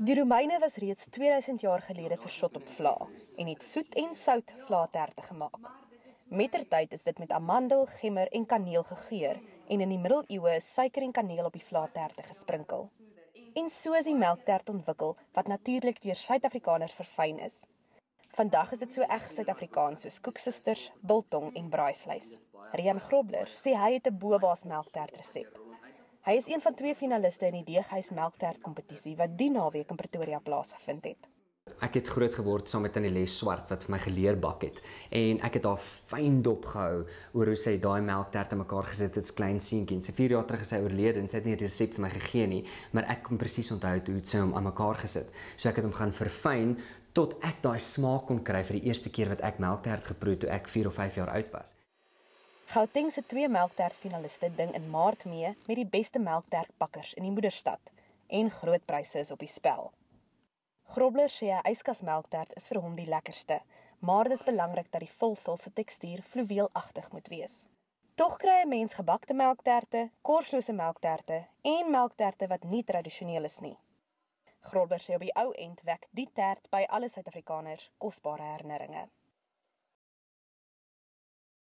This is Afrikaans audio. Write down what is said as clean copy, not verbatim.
Die Romeine was reeds 2000 jaar gelede versot op vla en het soet en sout vlaaterte gemaak. Mettertyd is dit met amandel, gemmer en kaneel gegeur en in die middeleeue is suiker en kaneel op die vlaaterte gesprinkel. En so is die melktert ontwikkel wat natuurlik deur Suid-Afrikaners verfyn is. Vandag is dit so eg Suid-Afrikaans soos koeksisters, biltong en braaivleis. Rian Grobler sê hy het 'n boba's melktert resep. Hy is een van 2 finaliste in die Deeghuis melktert kompetisie wat die naweek in Pretoria plaasgevind het. Ek het groot geword saam met Tannie Les Swart wat vir my geleer bak het en ek het haar fyn dop gehou oor hoe sy daai melktert in mekaar gesit het as klein seentjie. Sy 4 jaar terug is sy oorlede en sy het nie die resep vir my gegee nie, maar ek kon presies onthou hoe sy hom aan mekaar gesit. So ek het hom gaan verfyn tot ek daai smaak kon kry vir die eerste keer wat ek melktert geproe toe ek 4 of 5 jaar oud was. Gauteng se 2 melktertfinaliste ding in Maart mee met die beste melktertbakkers in die moederstad en groot pryse is op die spel. Grobler sê 'n yskas melktert is vir hom die lekkerste, maar dit is belangrik dat die vulsel se tekstuur fluweelagtig moet wees. Tog kry 'n mens gebakte melkterte, korslose melkterte en melkterte wat nie tradisioneel is nie. Grobler sê op die ou end wek die tert by alle Suid-Afrikaners kosbare herinneringe.